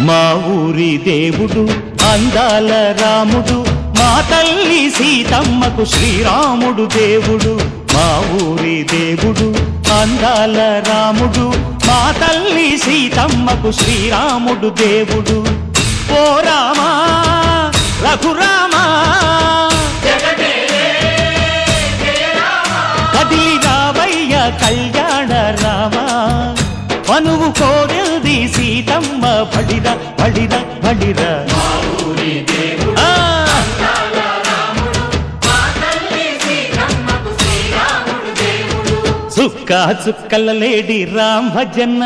మా ఊరి దేవుడు అందాల రాముడు, మా తల్లి సీతమ్మకు శ్రీరాముడు దేవుడు. మా ఊరి దేవుడు అందాల రాముడు, మా తల్లి సీతమ్మకు శ్రీరాముడు దేవుడు. ఓ రామా రఘురామా కదిలి రావయ్య కళ్యాణ రామా, మనువు కోరిల్ది సీతమ్మ బడిర బడిర బడిర. చుక్క చుక్కల లేడి రామ్ భజన,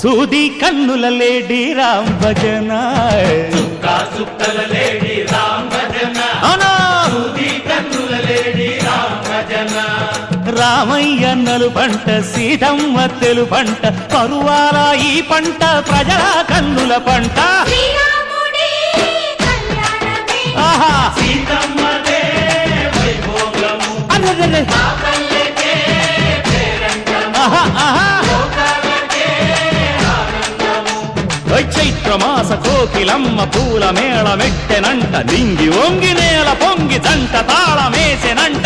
సూది కన్నుల లేడి రామ్ భజన. చుక్కల లేడి రామ్ భజన, సూది కన్నుల లేడి రామ్ భజన. రామయ్య నలు పంట సీతమ్మ తెలు పంట, కరువాల ఈ పంట ప్రజల కన్నుల పంట. ఆహా సీతమ్మదే వైభోగము, ఆహా ఆహా. చైత్రమాస కోకిలమ్మ పూల మేళ మెట్టెనంట, లింగి ఒంగి నేల పొంగి దంట తాళమేసెనంట.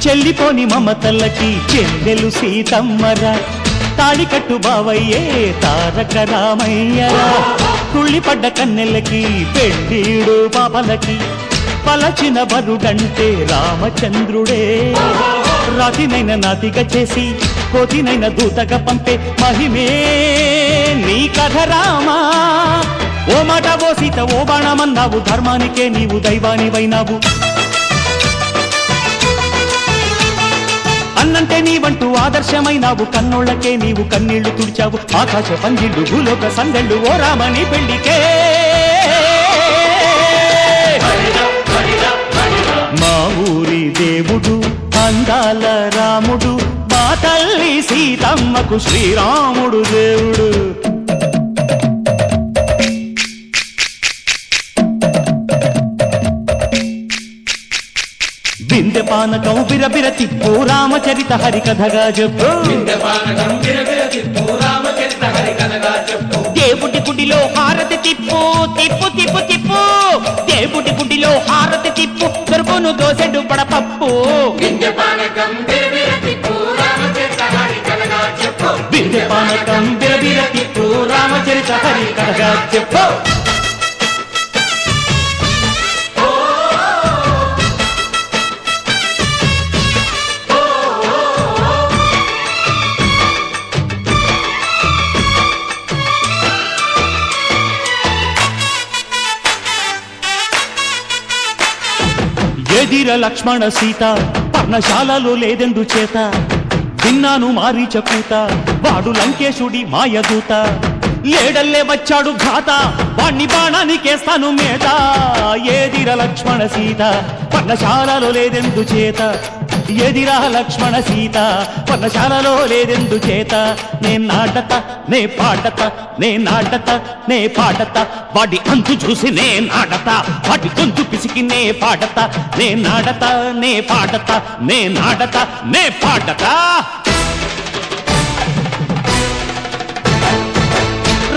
చెల్లిపోని మమతల్లకి చెల్లెలు సీతమ్మరా, తాళికట్టు బావయ్యే తారక రామయ్యరా. కుళ్ళిపడ్డ కన్నెలకి పెళ్ళీడు పాపలకి, పలచిన బరుడంటే రామచంద్రుడే. రాతినైన నాతిగా చేసి కోతినైన దూతగా పంపే మహిమే నీ కథ రామా. ఓ మాట ఓ సీత ఓ బాణమన్నావు, ధర్మానికే నీవు దైవానివైనావు. అన్నంటే నీవంటూ ఆదర్శమైనావు, కన్నోళ్లకే నీవు కన్నీళ్లు తుడిచావు. ఆకాశ పందిళ్ళు భూలోక సందళ్ళు ఓ రామని పెళ్లికే. మా ఊరి దేవుడు అందాల రాముడు, మా తల్లి సీతమ్మకు శ్రీరాముడు దేవుడు. బిందె పానకం బిరబిర తిప్పు రామచరిత హరికథగా చెప్పు. దేవుడి గుడిలో హారతి తిప్పు తిప్పు తిప్పు తిప్పు, దేవుడి గుడిలో హారతి తిప్పు, దొరుకును దోసెడు పడపప్పు. బిందె పానకం బిరబిర తిప్పు రామచరిత హరికథగా చెప్పు. ఎదిర లక్ష్మణ సీత పర్ణశాలలో లేదెందు చేత, విన్నాను మారీచ కూత వాడు లంకేశుడి మాయదూత. లేడల్లే వచ్చాడు ఘాత, వాణ్ణి బాణానికేస్తాను మేత. ఎదిర లక్ష్మణ సీత పర్ణశాలలో లేదెందు చేత, ఎదిరా లక్ష్మణ సీత పర్ణశాలలో లేదెందు చేత. నే నాటత నే పాడత నే నాటత నే పాడత, వాడి అంతు చూసి నే నాడత, వాడి గొంతు పిసికి నే పాడత. నే నాడత నే పాడత నే నాడత నే పాడత.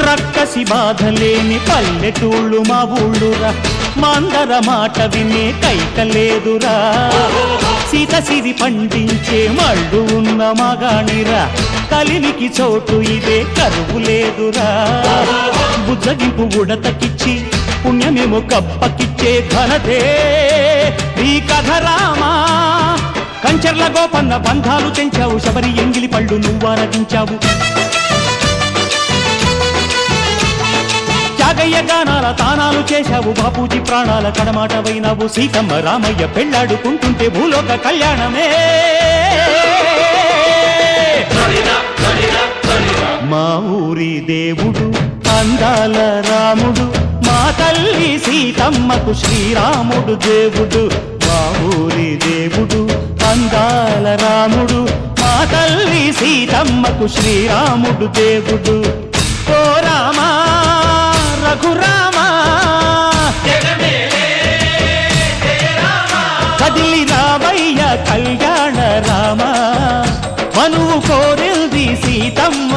రక్కసి బాధలేని పల్లెటూళ్ళు మా ఊళ్ళురా, మందర మాట వినే కైకలేదురా. సీత సిరి పండించే మళ్ళు ఉన్న మగాణిరా, కలిమికి చోటు ఇదే కరువు లేదురా. బుజ్జగింపు ఉడతకిచ్చి పుణ్యమేమో కప్పకిచ్చే ఘనతే ఈ కథ రామా. కంచర్ల గోపన్న బంధాలు తెంచావు, శబరి ఎంగిలి పళ్ళు నువ్వారగించావు. త్యాగయ్య గానాల తానాలు చేశావు, బాపూజీ ప్రాణాల కడమాటవైనావు. సీతమ్మ రామయ్య పెళ్ళాడుకుంటుంటే భూలోక కళ్యాణమే. మా ఊరి దేవుడు అందాల రాముడు, మా తల్లి సీతమ్మకు శ్రీరాముడు దేవుడు. మా ఊరి దేవుడు అందాల రాముడు, మా తల్లి సీతమ్మకు శ్రీరాముడు దేవుడు. ఓ రామా రఘురామా కదిలి రామయ్య కళ్యాణ రామ, మనువు కోరింది సీతమ్మ.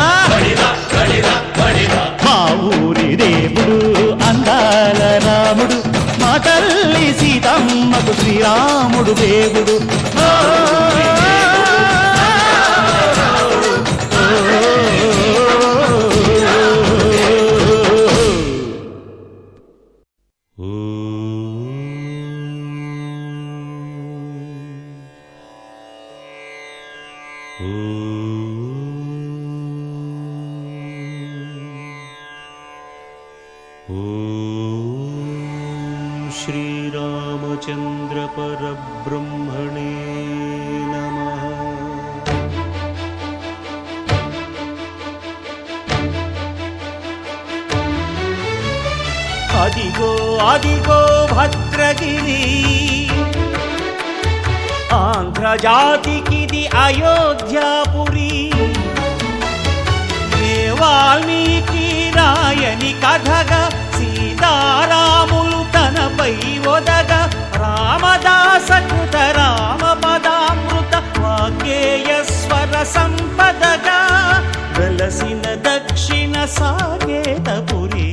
మా ఊరి దేవుడు అందాల రాముడు, మా తల్లి సీతమ్మకు శ్రీరాముడు దేవుడు. శ్రీరామచంద్ర పరబ్రహ్మణే నమః. అదిగో అదిగో భద్రగిరి, ఆంధ్రజాతికిది అయోధ్యాపురి. వాల్మీకి రాయని కథగా సీతారాములు తనపై ఒదగ, రామదాస కృత రామ పదామృత వాగ్గేయ స్వర సంపదగా వెలసిన దక్షిణ సాకేతపురి.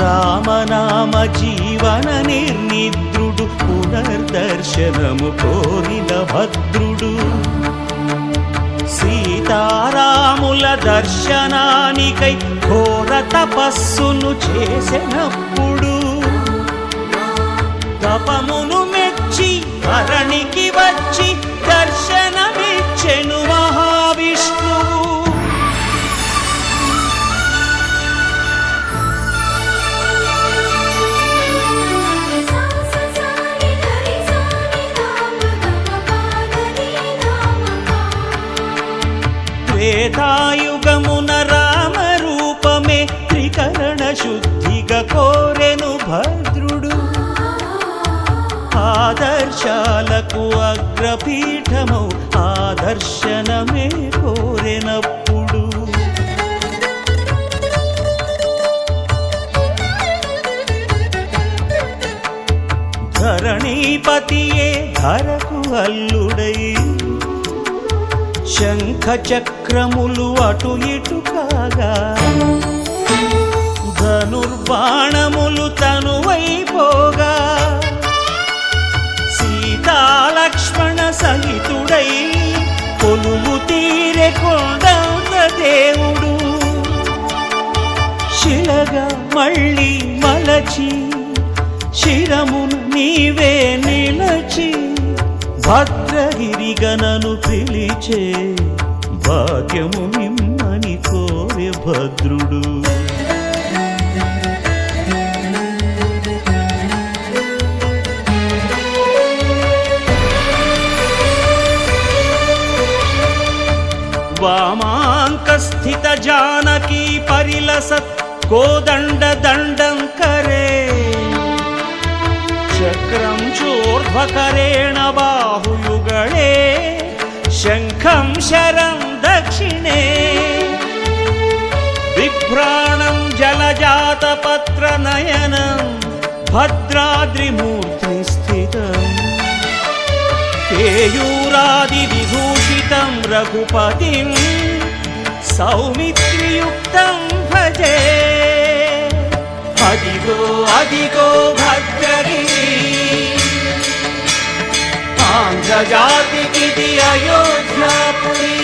రామనామ జీవన నిర్నిద్రుడు, పునర్దర్శనము కోరిన భద్రుడు. సీతారాముల దర్శనానికై ఘోర తపస్సును చేసినప్పుడు, తపమును మెచ్చి ధరణికి వచ్చి దర్శనమిచ్చెను మహావిష్ణువు. త్రేతాయుగమున రామ రూపమే త్రికరణ శుద్ధిగా కోరెను భద్రుడు. ఆదర్శాలకు అగ్రపీఠమౌ ఆదర్శనమే కోరెనప్పుడు, ధరణీపతియే ధరకు అల్లుడై, శంఖ చక్రములు అటు ఇటు కాగా, ధనుర్బాణములు తనువైపోగా, సీతాలక్ష్మణ సహితుడై కొలువు తీరె కొండన్న దేవుడు. శిలగా మళ్ళీ మలచి శిరమును నీవే నిలచి, భద్రగిరిగనను పిలిచే భాగ్యము మిమ్మని కోరె భద్రుడు. వామాంకస్థిత జానకీ పరిలసత్ కోదండ దండం కరే, చక్రం చోర్ధ్వకరేణ బాహుయుగళే, శంఖం శరం దక్షిణే, బిభ్రాణం జలజాతపత్ర నయనం భద్రాద్రిమూర్తి స్థితం. కేయూరాది విభూ రఘుపతిం సౌమిత్రియుక్తం భజే. అదిగో అదిగో భద్రగిరి, ఆంధ్రజాతికిది అయోధ్యాపురి.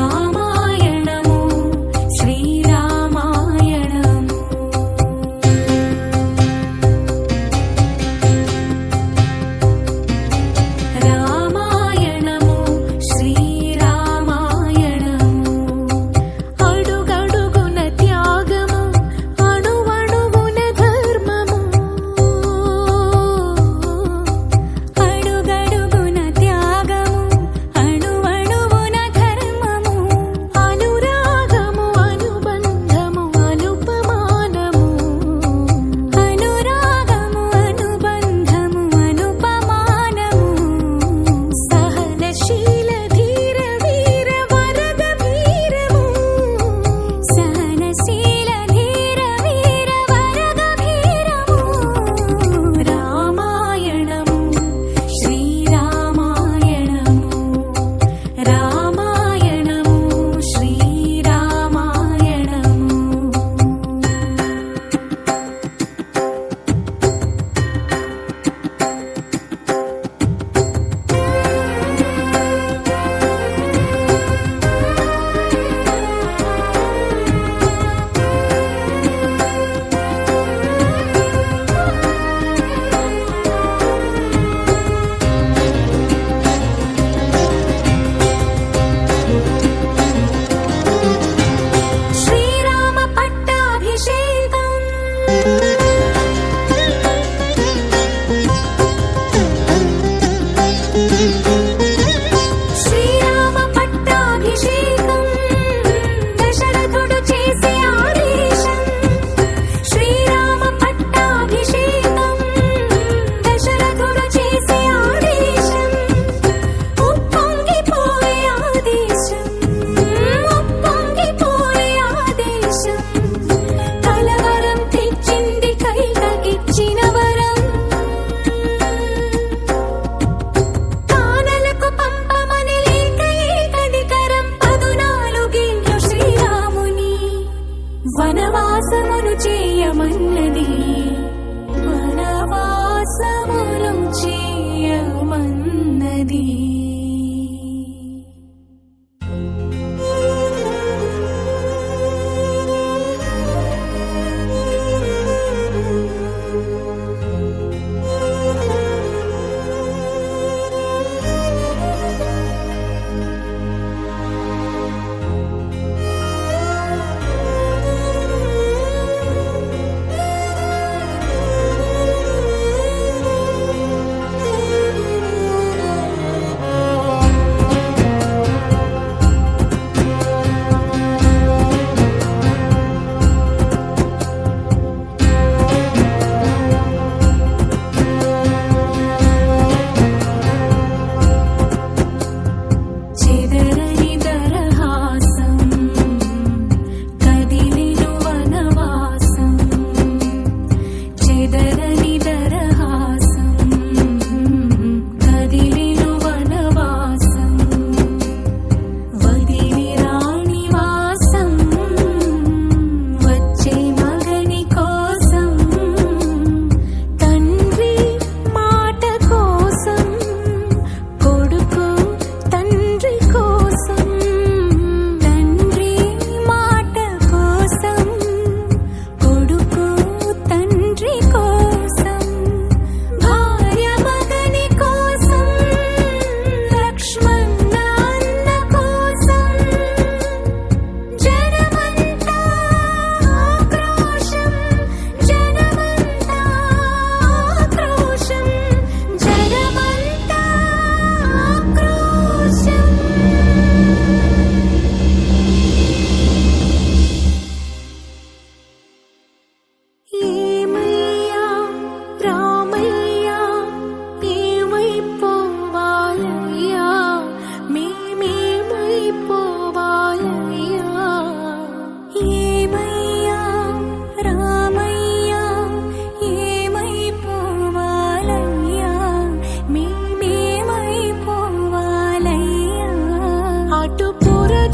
రామాయణము శ్రీరామాయణము రామాయణము శ్రీరామాయణము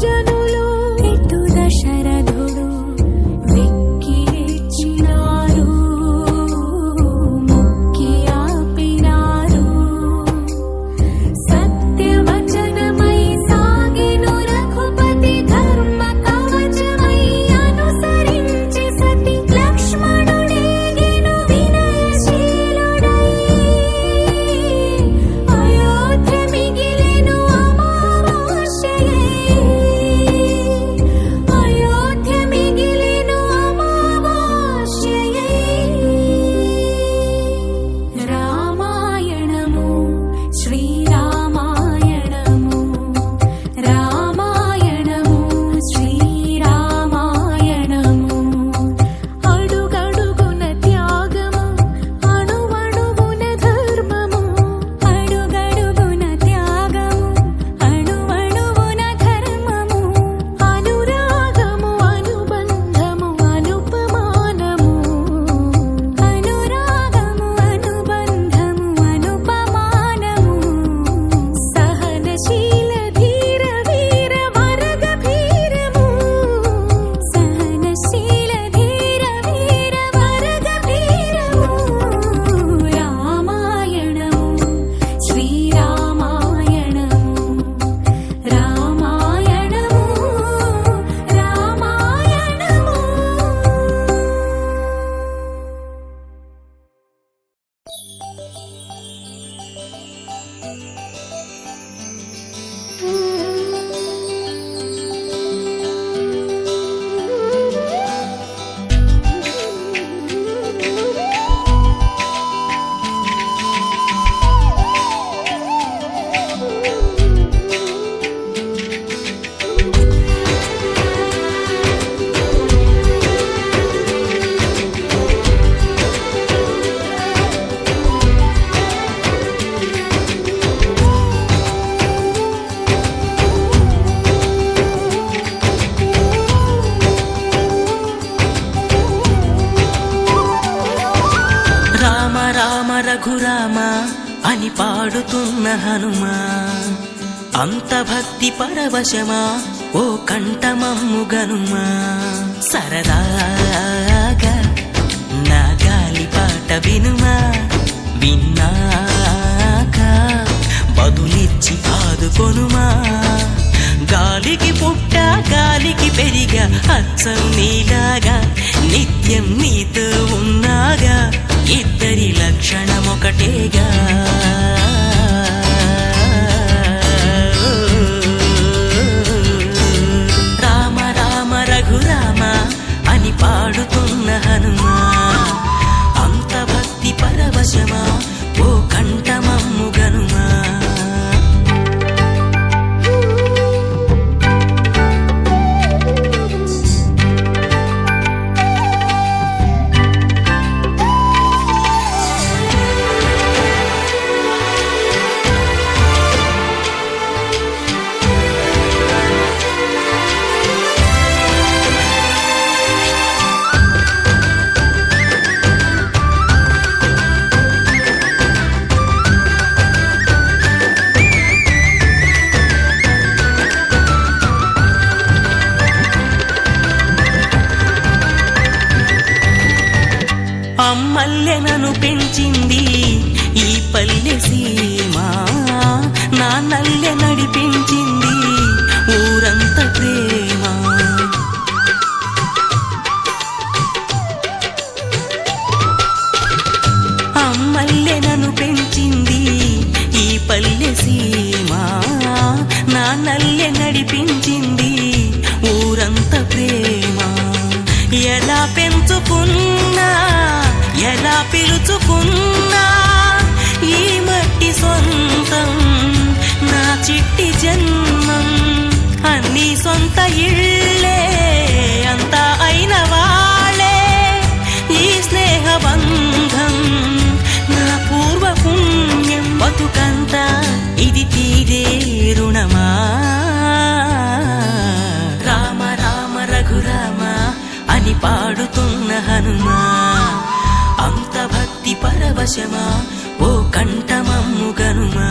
జనులు ఇటు దశరథుడు వెక్కిరిచ్చినారు మొక్కి ఆపినారు సత్యవచనమై సాగెను రఘుపతి ధర్మ కవచమై అనుసరించి సతి లక్ష్మణుడేగెను వినయశీలుడై అయోధ్య మిగిలెను అమావాస్యయై అయోధ్య మిగిలెను అమావాస్యయై రామాయణము శ్రీరామాయణము రామాయణము శ్రీరామాయణము అడుగడుగున త్యాగము అణువణువున ధర్మము అడుగడుగున త్యాగము అణువణువున ధర్మము అనురాగము అనుబంధము అనుపమానము అనురాగము అనుబంధము అనుపమానము సహనశీల ధీర వీర వరగభీరము సహనశీల ధీర వీర వరగభీరము రామాయణము శ్రీరామాయణము రామాయణము రామాయణము రామ రామ రఘురామ అని పాడుతున్న హనుమా అంత భక్తి పరవశమా ఓ కంఠమమ్ము గనుమా సరదాగా నా గాలి పాట వినుమా విన్నాక బదులిచ్చి ఆదుకొనుమా గాలికి పుట్ట గాలికి పెరిగా అచ్చం నీలాగా నిత్యం నీతో ఉన్నాగా ఇద్దరి లక్షణమొకటేగా రామ రామ రఘురామ అని పాడుతున్న హనుమా అంత భక్తి పరవశమా ఓ కంఠమమ్ము గనుమా అమ్మల్లెనను పెంచింది ఈ పల్లె సీమ నా నల్లె నడిపించింది ఊరంత ప్రేమ అమ్మల్లెనను పెంచింది ఈ పల్లె సీమ నా నల్లె నడిపించింది ఊరంత ప్రేమ ఎలా పెంచుకున్నా ఎలా పిలుచుకున్నా ఈ మట్టి సొంతం నా చిట్టి జన్మం అన్ని సొంత ఇళ్ళే అంతా అయిన వాళ్ళే ఈ స్నేహ బంధం నా పూర్వ పుణ్యం బతుకంతా ఇది తీరే రుణమా రామ రామ రఘురామ అని పాడుతున్న హనుమా అంత భక్తి పరవశమా ఓ కంఠమమ్ము గనుమా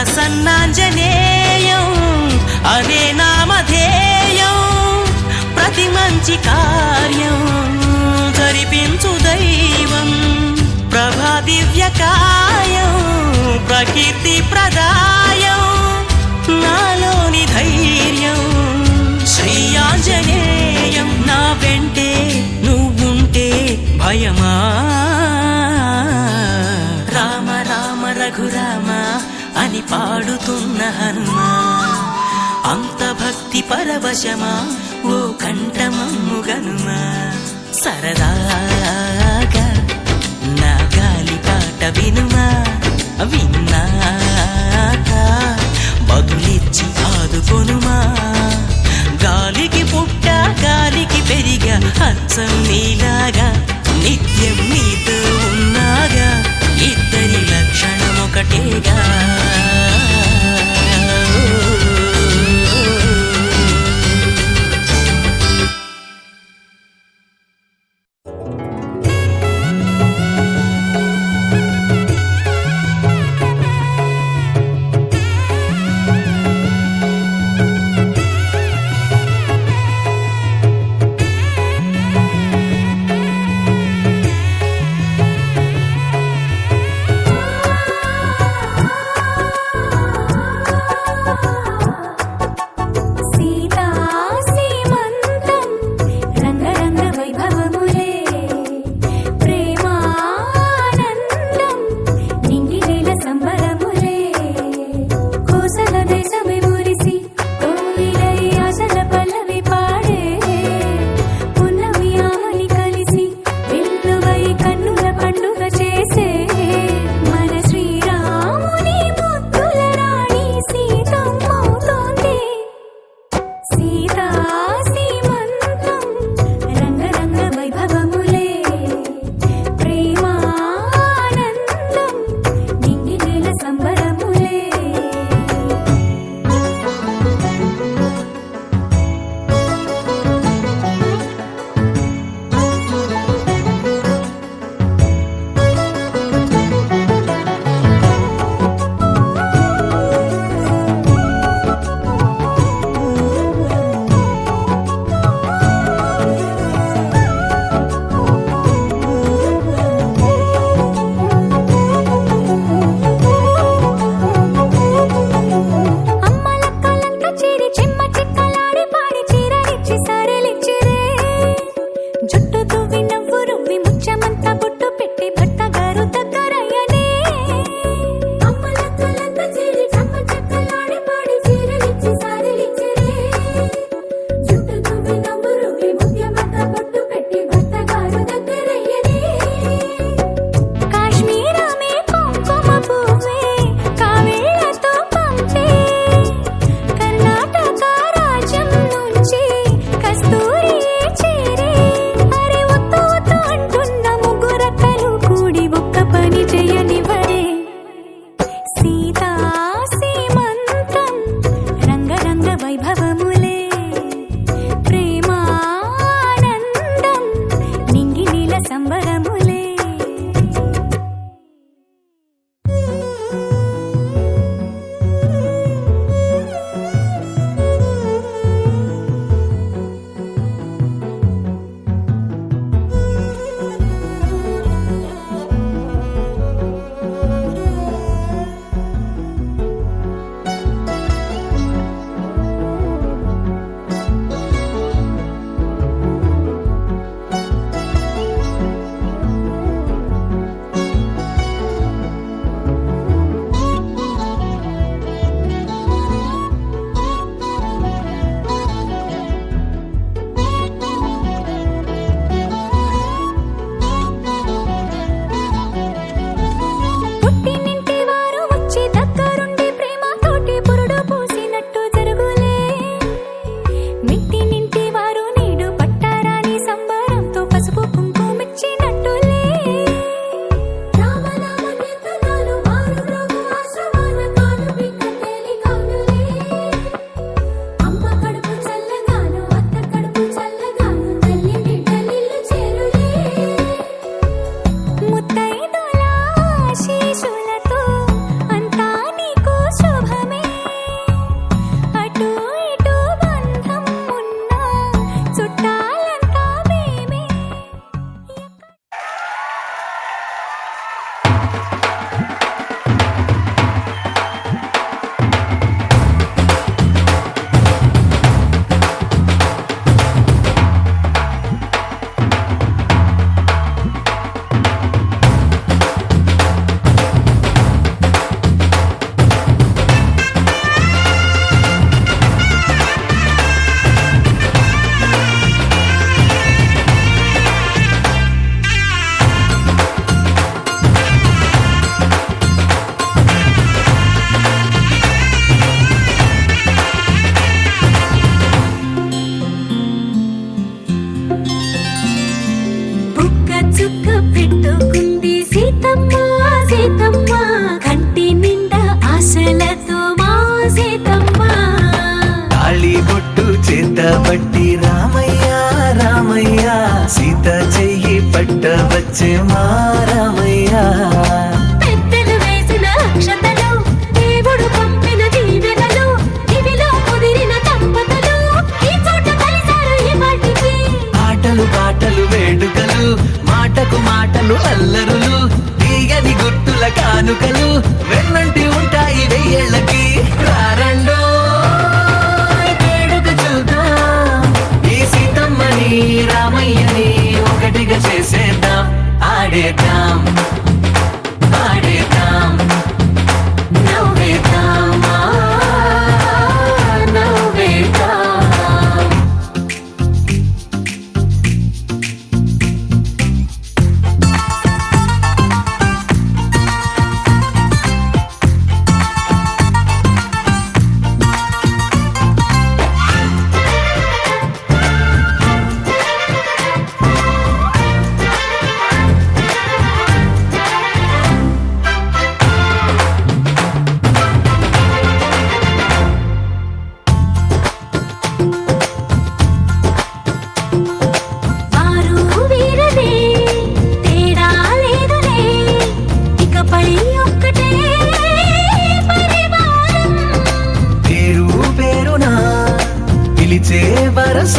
ప్రసన్నాంజనేయం అనే నామధేయం ప్రతి మంచి కార్యం జరిపించు దైవం ప్రభా దివ్యకాయం ప్రకీర్తి ప్రదాయం నాలోని ధైర్యం శ్రీ ఆంజనేయం నా వెంటే నువ్వుంటే భయమా రామ రామ రఘురామ అని పాడుతున్న హనుమా అంత భక్తి పరవశమా ఓ కంఠమమ్ము గనుమా సరదాగా నా గాలి పాట వినుమా విన్నాక బదులిచ్చి ఆదుకొనుమా గాలికి పుట్ట గాలికి పెరిగా అచ్చం నీలాగా నిత్యం నీతో ఉన్నాగా ఇద్దరి లక్షణం ఒకటేగా ఆ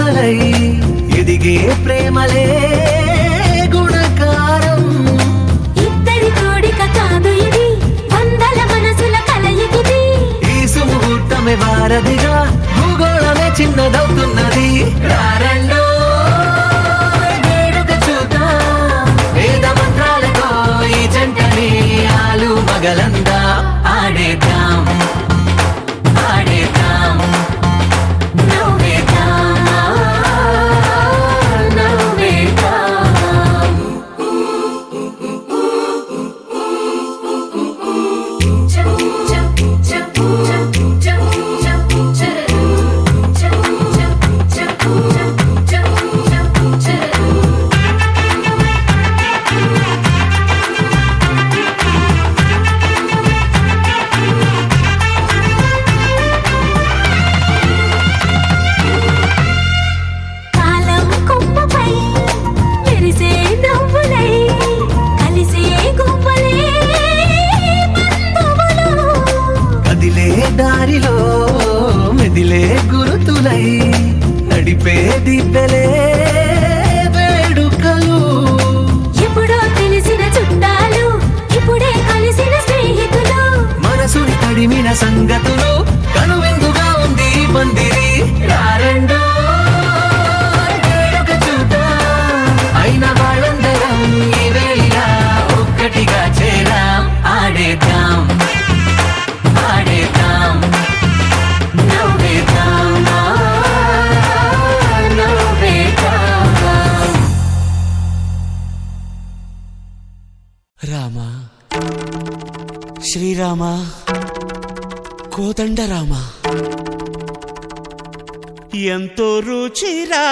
మొక్కలై ఎదిగే ప్రేమలే గుణకారం. ఇద్దరి కోడిక కాదు ఇది, వందల మనసుల కలయికిది. ఈ సుముహూర్తమే వారధిగా భూగోళమే చిన్నదవుతున్నది. రారండో వేడుక చూద్దాం, వేద మంత్రాలతో ఈ జంటని ఆలు మగలందా ఆడేద్దాం ఆడేద్దాం నవ్వేద్దాం, నవ్వేద్దాం. చప్ చప్ చప్ చప్ చప్ చప్ చరు. చప్ చప్ చప్ చప్ చప్ చప్ చరు. కాలం కొమ్మపై మెరిసే నవ్వులై కలిసే గువ్వలే బంధువులు. కదిలే దారిలో మెదిలే గురుతులై నడిపే దిబ్బెలే వేడుకలు. ఎప్పుడో తెలిసిన చుట్టాలు, ఇప్పుడే కలిసిన స్నేహితులు. మనసుని తడిమిన సంగతులు కనువిందుగా ఉంది ఈ పందిరి. రారండో వేడుక చూద్దాం, అయిన వాళ్ళందరం ఈ వేళ ఒక్కటిగా చేరాం. ఆడేద్దాం ఆడేద్దాం నవ్వేద్దాం, నవ్వేద్దాం. రామ శ్రీరామ కోదండ రామ, ఎంతో రుచిరా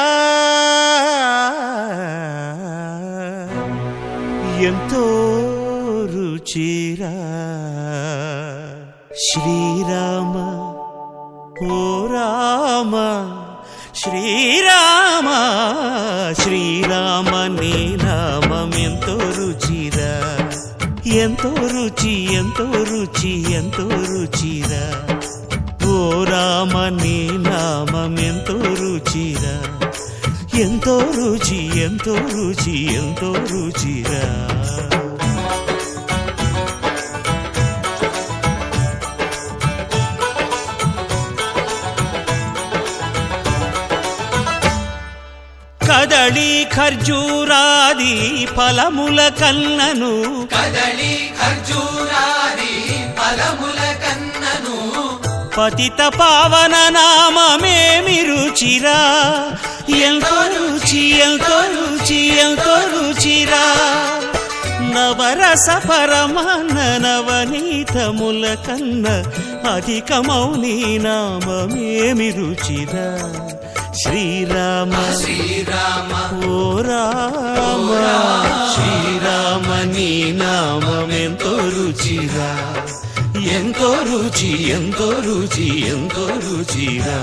ఎంతో రుచిరా. శ్రీరామ ఓ రామ శ్రీరామ శ్రీరామ నీ నామం ఎంతో రుచిరా, ఎంతో రుచి ఎంతో రుచి ఎంతో రుచిరా. ఓ రామ నీ నామం ఎంతో రుచిరా, ఎంతో రుచి ఎంతో రుచి ఎంతో రుచిరా. కదళి ఖర్జూరాది ఫలముల కన్నను, కదలి ఖర్జూరాది ఫలముల కన్నను, పతిత పావన నామమేమి రుచిరా, ఎంతో రుచి ఎంతో రుచి ఎంతో రుచిరా. నవరస పరమాన్న నవనీతముల కన్న అధికమౌ నీ నామమేమి రుచిరా. శ్రీరామ శ్రీరామ ఓ రామ శ్రీరామ నీ నామం ఎంతో రుచిరా, ఎంతో రుచి ఎంతో రుచి ఎంతో రుచిరా.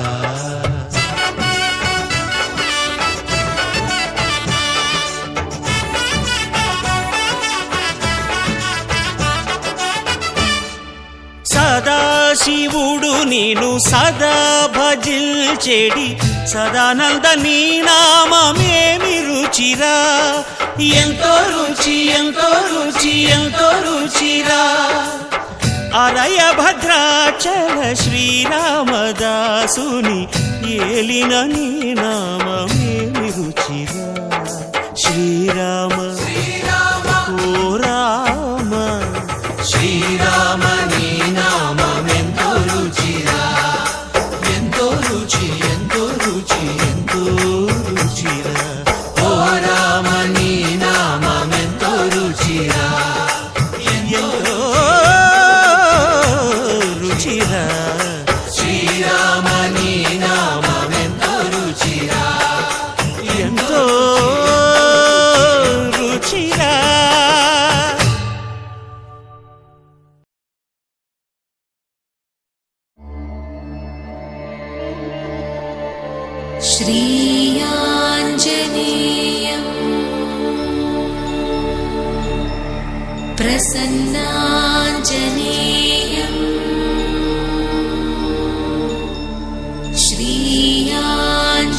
సదాశివుడు నేను సదా భజిల్చెడి సదానంద నీ నామమేమి రుచిరా, ఎంతో రుచి ఎంతో రుచి ఎంతో రుచిరా. అరయ భద్రాచల శ్రీరామదాసుని ఏలిన నీ నామమేమి రుచిరా. శ్రీరామ ఓ రామ శ్రీరామ నీ నామం ఎంతో రుచిరా, ఎంతో రుచి ఎంతో రుచి ఎంతో రుచిరా. ఓ రామ నీ నామం ఎంతో రుచిరా, ఎంతో రుచిరా. శ్రీరామ నీ నామం ఎంతో రుచిరా, ఎంతో రుచిరా. श्रीयाञ्जनेयम् प्रसन्नाञ्जनेयम् श्रीयाञ्जनेयम्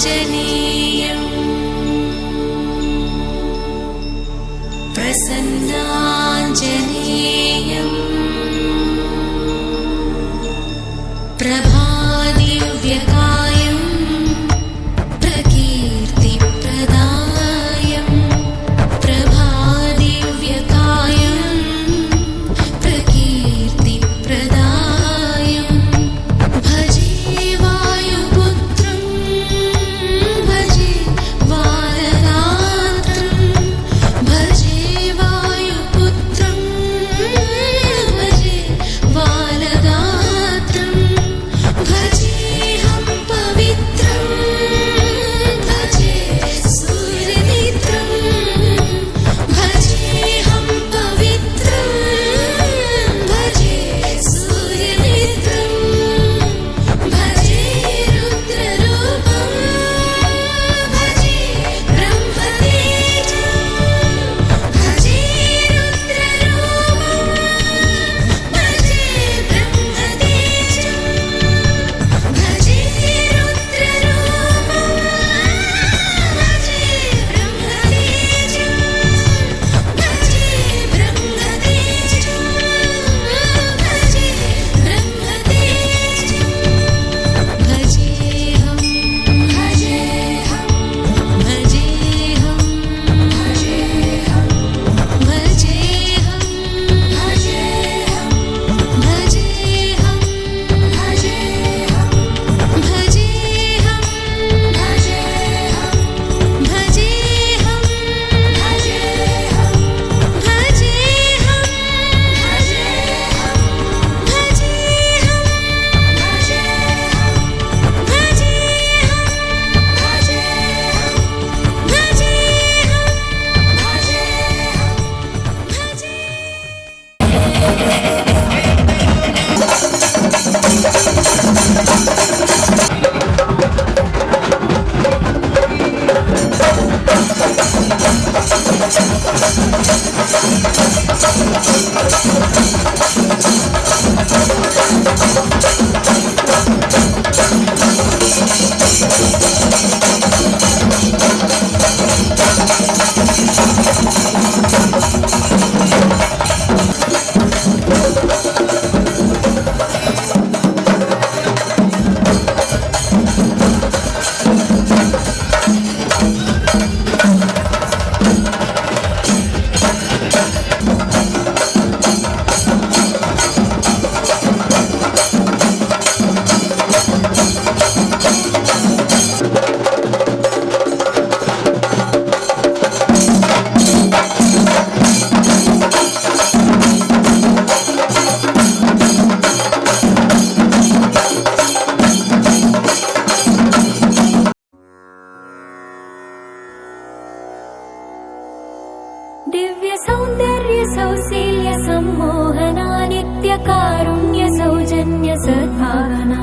सौजन्य सद्भावना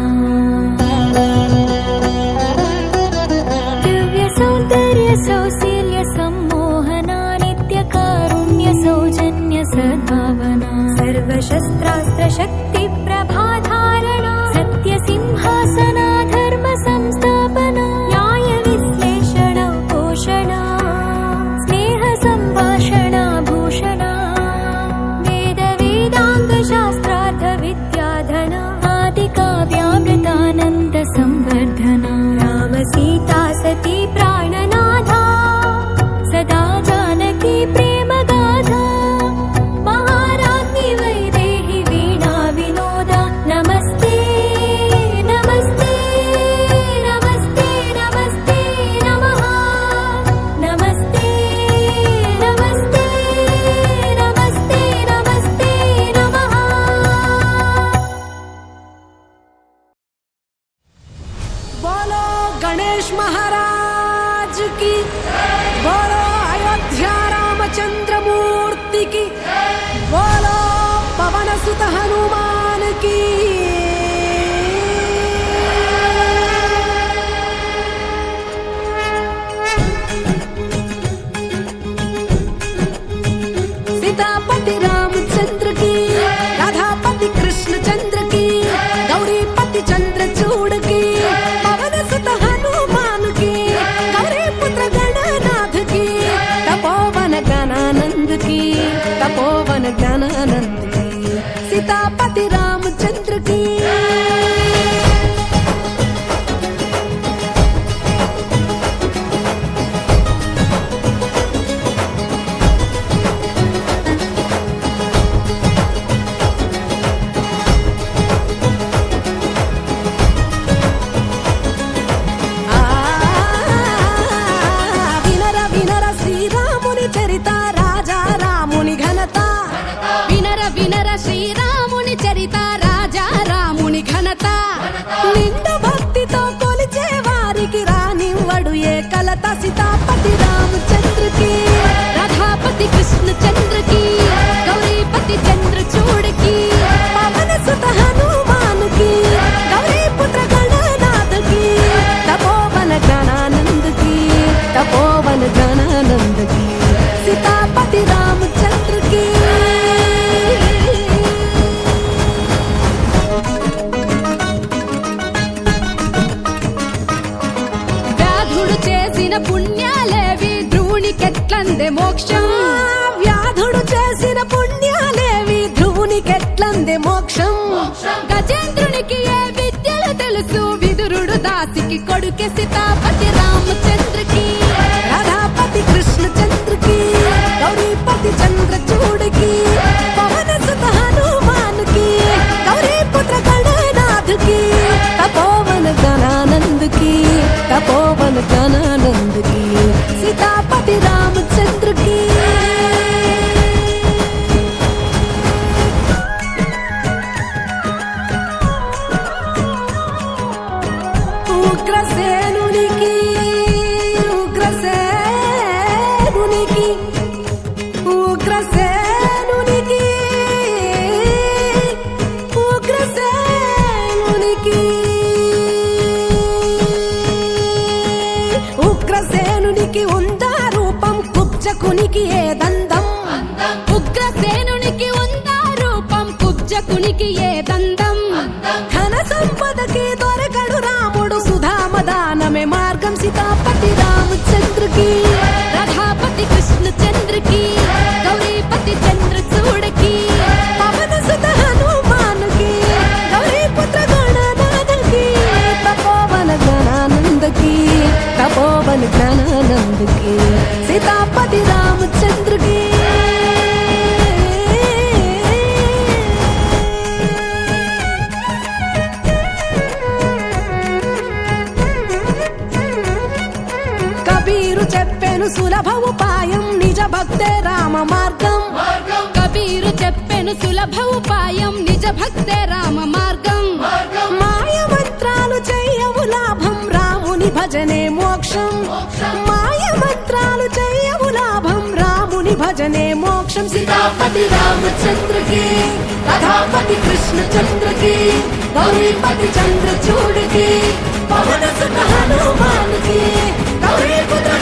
दिव्य सौन्दर्य सौशील्य सम्मोहना नित्य कारुण्य सौजन्य सद्भावना सर्वशस्त्रास्त्र शक्ति प्रभाधारणा सत्य सिंहासना धर्म संस्थापना न्याय विश्लेषण पोषणा स्नेह संभाषणा भूषणा वेद वेदांग शास्त्रार्थ विद्याधना आदि काव्यामृतानंद संवर्धना राम सीता सती प्राणनाथा सदा जानकी प्रेम गाथा महाराज्ञी वैदेही वीणा विनोदा नमस्ते नमस्ते नमस्ते नमस्ते नमः नमस्ते नमस्ते नमस्ते नमस्ते नमः बोलो गणेश महाराज की बोलो अयोध्या रामचंद्र मूर्ति की बोलो पवन सुत हनुमान की सीतापति रामचंद्र की राधापति कृष्ण चंद्र की गौरीपति चंद्रचूड़ की पवन सुत हनुमान की गौरी पुत्र गणनाथ की तपोवन ज्ञानानंद की तपोवन ज्ञानानंद की सीतापति रामचंद्र की వినర వినర శ్రీరాముని చరిత రాజా రాముని ఘనత వినర వినర శ్రీరాముని చరిత రాజా రాముని ఘనత నిండు భక్తితో కొలిచే వారికి రానివ్వడు ఏ కలత సీతాపతి రామచంద్రకి రాధాపతి కృష్ణ చంద్రకి గౌరీపతి చంద్రచూడకి పవన సుత హనుమానుకి గౌరీ పుత్ర గణనాథకి तपोवन ज्ञानानंद की तपोवन ज्ञानानंद की सीतापति रामचंद्र की వ్యాధుడు చేసిన పుణ్యాలేవి ధ్రువునికెట్లందే మోక్షం వ్యాధుడు చేసిన పుణ్యాలేవి ధ్రువునికెట్లందే మోక్షం గజేంద్రునికి ఏ విద్యలు తెలుసు విదురుడు దాసికి కొడుకే సీతాపతి రామచంద్రకి రాధాపతి కృష్ణ చంద్రకి గౌరీపతి చంద్రచూడకి పవన సుత హనుమానుకి గౌరీ పుత్ర గణనాథకి తపోవన జ్ఞానానందకి తపోవన జ్ఞానానందకి సీతాపతి రామచంద్రకి ఉగ్రసేనునికి ఉగ్రసేనునికి ఉగ్రసేనునికి ఉగ్రసేనునికి ఉగ్రసేనునికి ఉందా రూపం కుబ్జకునికి ఏ దందం ఉగ్రసేనునికి ఉందా రూపం కుబ్జకునికి ఏ దందం ఘన సంపదకి దొరకడు రాముడు సుధామదానమే మార్గం సీతాపతి రామచంద్రకి రాధాపతి కృష్ణ చంద్రకి గౌరీపతి చంద్రచూడకి పవన సుత హనుమానుకి గౌరీ పుత్ర గణనాథకి తపోవన జ్ఞానానందకి తపోవన జ్ఞానానందకి సీతాపతి రామచంద్రకి కబీరు చెప్పెను సులభ ఉపాయం నిజ భక్తే రామ మార్గం కబీరు చెప్పెను సులభ ఉపాయం నిజ భక్తే రామ మార్గం మాయ మంత్రాలు చెయ్యవు లాభం రాముని భజనే మోక్షం మాయ మంత్రాలు చెయ్యవు లాభం రాముని భజనే భజనే మోక్షం సీతాపతి రామచంద్ర की कथापति कृष्ण चंद्र की गौरीपति चंद्रचूड़ की पवन सुत हनुमान की गौरी पुत्र